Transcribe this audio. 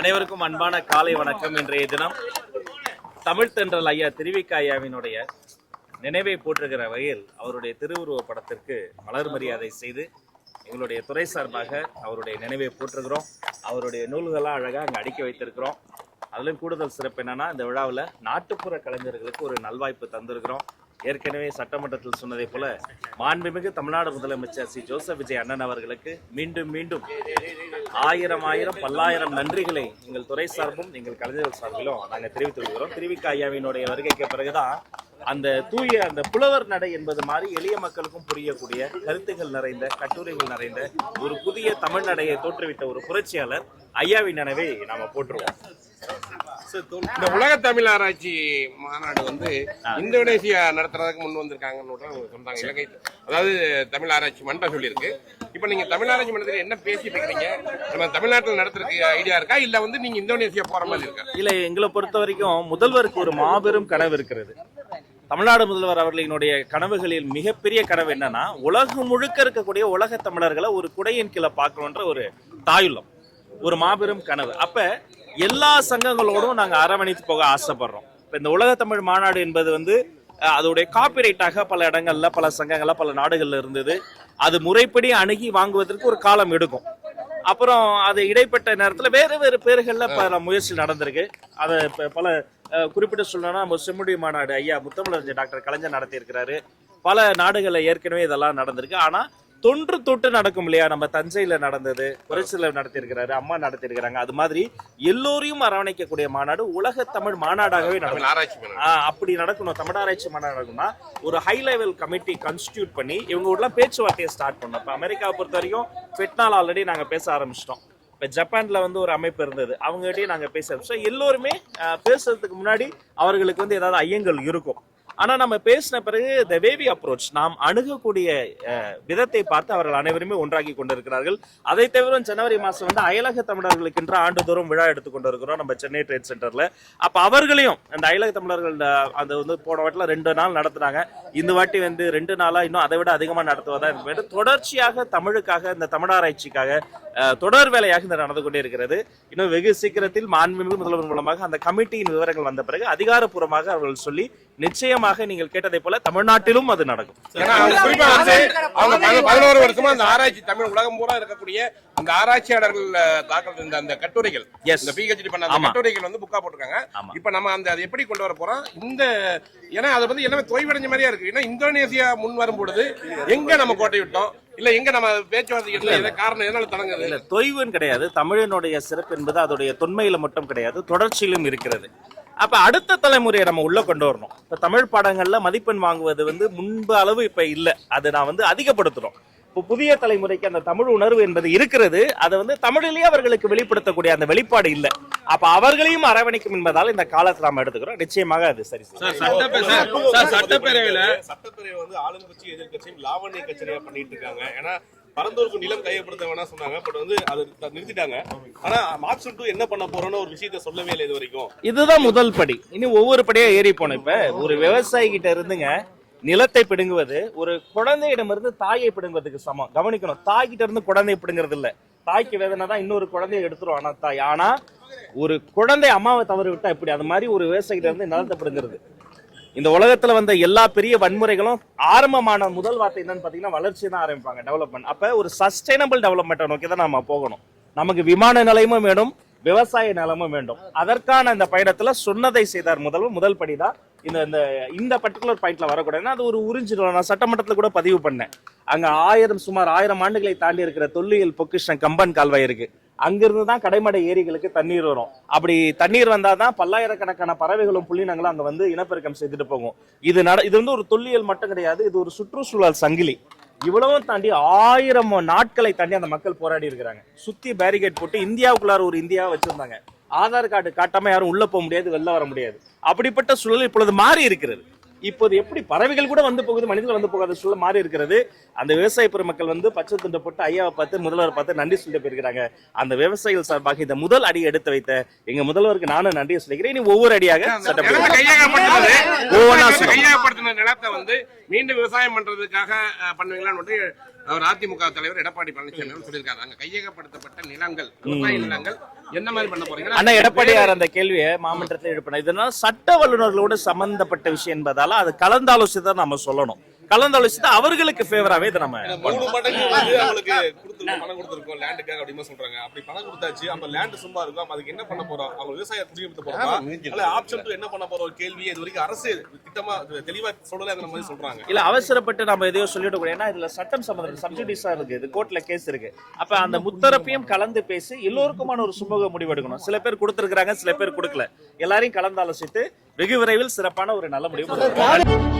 அனைவருக்கும் அன்பான காலை வணக்கம். இன்றைய தினம் தமிழ் தென்றல் ஐயா திருவிக ஐயாவினுடைய நினைவை போற்றுகிற வகையில் அவருடைய திருவுருவ படத்திற்கு மலர் மரியாதை செய்து எங்களுடைய துறை சார்பாக அவருடைய நினைவை போற்றுகிறோம். அவருடைய நூல்களாக அழகாக அங்கே அடுக்கி வைத்திருக்கிறோம். அதிலும் கூடுதல் சிறப்பு என்னன்னா, இந்த விழாவில் நாட்டுப்புற கலைஞர்களுக்கு ஒரு நல்வாய்ப்பு தந்திருக்கிறோம். ஏற்கனவே சட்டமன்றத்தில் சொன்னதை போல மாண்புமிகு தமிழ்நாடு முதலமைச்சர் சி ஜோசப் விஜய் அண்ணன் அவர்களுக்கு மீண்டும் மீண்டும் ஆயிரம் பல்லாயிரம் நன்றிகளை எங்கள் துறை சார்பும் எங்கள் கலைஞர்கள் சார்பிலும் நாங்கள் தெரிவித்துக் கொள்கிறோம். திருவிக ஐயாவினுடைய வருகைக்கு பிறகுதான் அந்த அந்த புலவர் நடை என்பது மாதிரி எளிய மக்களுக்கும் புரியக்கூடிய கருத்துக்கள் நிறைந்த கட்டுரைகள் நிறைந்த ஒரு புதிய தமிழ் நடையை தோற்றுவித்த ஒரு புரட்சியாளர் ஐயாவின் நினைவை நாம போற்றுவோம். இந்த உலக தமிழ் ஆராய்ச்சி மாநாடு இந்தோனேசியா நடத்துறதுக்கு முன் வந்திருக்காங்கன்னு சொல்றாங்க. இலங்கை அதாவது தமிழ் ஆராய்ச்சி மன்றம் சொல்லியிருக்கு. இப்ப நீங்க தமிழ் ஆராய்ச்சி மன்றத்தில் என்ன பேசிட்டு இருக்கீங்க? நம்ம தமிழ்நாட்டில் நடத்துறதுக்கு ஐடியா இருக்கா, இல்ல நீங்க இந்தோனேசியா போற மாதிரி இருக்கா? இல்ல, எங்களை பொறுத்த வரைக்கும் முதல்வருக்கு ஒரு மாபெரும் கனவு இருக்கிறது. தமிழ்நாடு முதல்வர் அவர்களினுடைய கனவுகளில் மிகப்பெரிய கனவு என்னன்னா, உலகம் முழுக்க இருக்கக்கூடிய உலக தமிழர்களை ஒரு குடையின் கீழே பார்க்கணுன்ற ஒரு தாயுள்ளம், ஒரு மாபெரும் கனவு. அப்ப எல்லா சங்கங்களோடும் நாங்க அரவணைத்து போக ஆசைப்படுறோம். இப்ப இந்த உலக தமிழ் மாநாடு என்பது அதோடைய காப்பிரைட்டாக பல இடங்கள்ல பல சங்கங்கள்ல பல நாடுகள்ல இருந்தது. அது முறைப்படி அணுகி வாங்குவதற்கு ஒரு காலம் எடுக்கும். அப்புறம் அது இடைப்பட்ட நேரத்துல வேறு வேறு பேர்கள்ல பல முயற்சி நடந்திருக்கு. அதை பல குறிப்பிட்டு சொல்லணும்னா, நம்ம செம்முடி மாநாடு ஐயா முத்தமிழறிஞர் டாக்டர் கலைஞர் நடத்தி இருக்கிறாரு. பல நாடுகள்ல ஏற்கனவே இதெல்லாம் நடந்திருக்கு. ஆனா தொன்று தொட்டு நடக்கும் இல்லையா? நம்ம தஞ்சையில நடந்தது, புரட்சியில நடத்தியிருக்கிறாரு, அம்மா நடத்திருக்கிறாங்க. அது மாதிரி எல்லோரையும் அரவணைக்கக்கூடிய மாநாடு உலக தமிழ் மாநாடாகவே நடக்கும். அப்படி நடக்கணும். தமிழ் ஆராய்ச்சி மாநாடு நடக்கணும்னா ஒரு ஹை லெவல் கமிட்டி கான்ஸ்டிடியூட் பண்ணி இவங்க உள்ள பேச்சுவார்த்தையை ஸ்டார்ட் பண்ணோம். இப்போ அமெரிக்காவை பொறுத்த வரைக்கும் ஃபெட்னால் ஆல்ரெடி நாங்க பேச ஆரம்பிச்சிட்டோம். இப்போ ஜப்பான்ல ஒரு அமைப்பு இருந்தது, அவங்ககிட்டயே நாங்க பேச ஆரம்பிச்சோம். எல்லோருமே பேசுறதுக்கு முன்னாடி அவர்களுக்கு ஏதாவது ஐயங்கள் இருக்கும். ஆனா நம்ம பேசின பிறகு த வேவி அப்ரோச், நாம் அணுகக்கூடிய விதத்தை பார்த்து அவர்கள் அனைவருமே ஒன்றாகி கொண்டிருக்கிறார்கள். அதை தவிர ஜனவரி மாசம் அயலக தமிழர்களுக்கென்ற ஆண்டுதோறும் விழா எடுத்துக் கொண்டிருக்கிறோம் நம்ம சென்னை ட்ரேட் சென்டர்ல. அப்ப அவர்களையும் அந்த அயலக தமிழர்கள் அந்த போன வாட்டில 2 நாள் நடத்துனாங்க. இந்த வாட்டி 2 நாளா இன்னும் அதை விட அதிகமா நடத்துவதா இருக்கு. தொடர்ச்சியாக தமிழுக்காக, இந்த தமிழாராய்ச்சிக்காக தொடர் வேலையாக இந்த நடந்து கொண்டே இருக்கிறது. இன்னும் வெகு சீக்கிரத்தில் மாண்புமிகு முதல்வர் மூலமாக அந்த கமிட்டியின் விவரங்கள் வந்த பிறகு அதிகாரப்பூர்வமாக அவர்கள் சொல்லி நிச்சயமாக நீங்கள் கேட்டதை போல தமிழ்நாட்டிலும் அது நடக்கும். அவங்க 11 வருஷமா அந்த ஆராய்ச்சி தமிழ் உலகம் பூரா இருக்கக்கூடிய அந்த ஆராய்ச்சியாளர்கள் தாக்கல் அந்த கட்டுரைகள், இந்த பிஹெச்டி பண்ண அந்த கட்டுரைகள் புக்கா போட்டிருக்காங்க. இப்ப நம்ம அதை எப்படி கொண்டு வர போறோம்? ஏன்னா அதை எல்லாமே தொய்வடைஞ்ச மாதிரியா இருக்கு. ஏன்னா இந்தோனேசியா முன் வரும்பொழுது எங்க நம்ம கோட்டை விட்டோம், இல்ல எங்க நம்ம பேச்சுவார்த்தை காரணம் எதனால தொடங்குது? இல்ல, தொய்வுன்னு கிடையாது. தமிழினுடைய சிறப்பு என்பது அதோடைய தொன்மையில மட்டும் கிடையாது, தொடர்ச்சியிலும் இருக்கிறது. அப்ப அடுத்த தலைமுறையை நம்ம உள்ள கொண்டு வரணும். இப்ப தமிழ் பாடங்கள்ல மதிப்பெண் வாங்குவது முன்பு அளவு இப்ப இல்ல, அதை நான் அதிகப்படுத்துறோம். இப்போ புதிய தலைமுறைக்கு அந்த தமிழ் உணர்வு என்பது இருக்கிறது. அதை தமிழிலேயே அவர்களுக்கு வெளிப்படுத்தக்கூடிய அந்த வெளிப்பாடு இல்ல. அப்ப அவர்களையும் அரவணைக்கும் என்பதால் இந்த காலத்தை நாம எடுத்துக்கிறோம். நிச்சயமாக அது சரி. சட்டப்பேரவை ஆளுங்கட்சி எதிர்கட்சியும் லாவண்ய கட்சியா பண்ணிட்டு இருக்காங்க. ஏன்னா பரந்தூருக்கு நிலம் கையப்படுத்த வேணா சொன்னாங்க, பட் அது நிறுத்திட்டாங்க. ஆனா மார்க்ஸ் 2 என்ன பண்ண போறோம்னு ஒரு விஷயத்த சொல்லவே இல்லை இது வரைக்கும். இதுதான் முதல் படி. இனி ஒவ்வொரு படியா ஏறி போனோம். இப்ப ஒரு விவசாயி கிட்ட இருந்துங்க நிலத்தை பிடுங்குவது ஒரு குழந்தையிடமிருந்து தாயை பிடுங்குவதுக்கு சமம். கவனிக்கணும், தாய்கிட்ட இருந்து குழந்தையை பிடுங்கிறது இல்ல. தாய்க்கு வேதனை தான் இன்னொரு குழந்தைய எடுத்துரும் ஆனா தாய். ஆனா ஒரு குழந்தை அம்மாவை தவறு விட்டா எப்படி, அது மாதிரி ஒரு விவசாயிகிட்ட இருந்து நிலத்தை பிடுங்கிறது. இந்த உலகத்துல வந்த எல்லா பெரிய வன்முறைகளும் ஆரம்பமான முதல் வார்த்தை என்னன்னு பாத்தீங்கன்னா வளர்ச்சி தான் ஆரம்பிப்பாங்க, டெவலப்மெண்ட். அப்ப ஒரு சஸ்டைனபிள் டெவலப்மெண்ட்டை நோக்கி தான் நம்ம போகணும். நமக்கு விமான நிலையமும் வேணும், விவசாய நிலமும் வேண்டும். அதற்கான இந்த பயணத்துல சொன்னதை செய்தார் முதல் படிதான் இந்த பர்டிகுலர் பாயிண்ட்ல வரக்கூடாதுன்னா அது ஒரு உறிஞ்சிடும். நான் சட்டமன்றத்துல கூட பதிவு பண்ணேன். அங்க சுமார் 1000 ஆண்டுகளை தாண்டி இருக்கிற தொல்லியல் பொக்கிஷம் கம்பன் கால்வாய் இருக்கு. அங்கிருந்து தான் கடைமடை ஏரிகளுக்கு தண்ணீர் வரும். அப்படி தண்ணீர் வந்தாதான் பல்லாயிரக்கணக்கான பறவைகளும் புள்ளினங்களும் அங்க இனப்பெருக்கம் செய்துட்டு போகும். இது ஒரு தொல்லியல் மட்டும் கிடையாது, இது ஒரு சுற்றுச்சூழல் சங்கிலி. இவ்வளவும் தாண்டி 1000 நாட்களை தாண்டி அந்த மக்கள் போராடி இருக்கிறாங்க. சுத்தி பேரிகேட் போட்டு இந்தியாவுக்குள்ளார ஒரு இந்தியாவை வச்சிருந்தாங்க. ஆதார் கார்டு காட்டாம யாரும் உள்ள போக முடியாது, வெளில வர முடியாது. அப்படிப்பட்ட சூழல் இப்பொழுது மாறி இருக்கிறது. இப்போது எப்படி பறவைகள் கூட போகுது, மனிதர்கள் போகாத சூழல் மாறி இருக்கிறது. அந்த விவசாய பெருமக்கள் பச்சை துண்டை போட்டு ஐயாவை பார்த்து முதல்வரை பார்த்து நன்றி சொல்லிட்டு போயிருக்கிறாங்க. அந்த விவசாயிகள் சார்பாக இந்த முதல் அடி எடுத்து வைத்த எங்க முதல்வருக்கு நானும் நன்றியை சொல்லிக்கிறேன். இனி ஒவ்வொரு அடியாக நிலத்தை மீண்டும் விவசாயம் பண்றதுக்காக பண்ணுவீங்களான்னு அதிமுக தலைவர் எடப்பாடி பழனிசாமி சொல்லியிருக்காரு. அங்க கையகப்படுத்தப்பட்ட நிலங்கள், விவசாய நிலங்கள் என்ன மாதிரி பண்ண போறீங்க? அண்ணா எடப்பாடியார் அந்த கேள்வியை மாமன்றத்தில் எழுப்பினார். இதனால சட்ட வல்லுநர்களோடு சம்பந்தப்பட்ட விஷயம் என்பதால அது கலந்தாலோசித்து தான் நம்ம சொல்லணும். கலந்தாலோசித்து அவர்களுக்கு ஃபேவராவே இதை நம்ம 3 மடங்கு வந்து அவங்களுக்கு பணம் கொடுத்துருக்கோம் லேண்டுக்காக அப்படின்னு சொல்றாங்க. அப்படி பணம் கொடுத்தாச்சு, அப்ப லேண்ட் சும்மா இருக்கும், அதுக்கு என்ன பண்ண போறோம்? அவங்க விவசாய குடியிருப்பு போறோமா இல்ல ஆப்ஷன் 2 என்ன பண்ண போறோம் ஒரு கேள்வி இது வரைக்கும் அரசு திட்டமா தெளிவா சொல்லலங்கிற மாதிரி சொல்றாங்க. இல்ல அவசரப்பட்டு நம்ம எதையோ சொல்லிட்டு கூட, ஏன்னா இதுல சட்டம் சம்பந்தம் சப்ஜுடிஸா இருக்கு, இது கோர்ட்ல கேஸ் இருக்கு. அப்ப அந்த முத்தரப்பையும் கலந்து பேசி எல்லோருக்குமான ஒரு சுமூக முடிவெடுக்கணும். சில பேர் கொடுத்திருக்காங்க, சில பேர் கொடுக்கல. எல்லாரையும் கலந்தாலோசித்து வெகு விரைவில் சிறப்பான ஒரு நல்ல முடிவு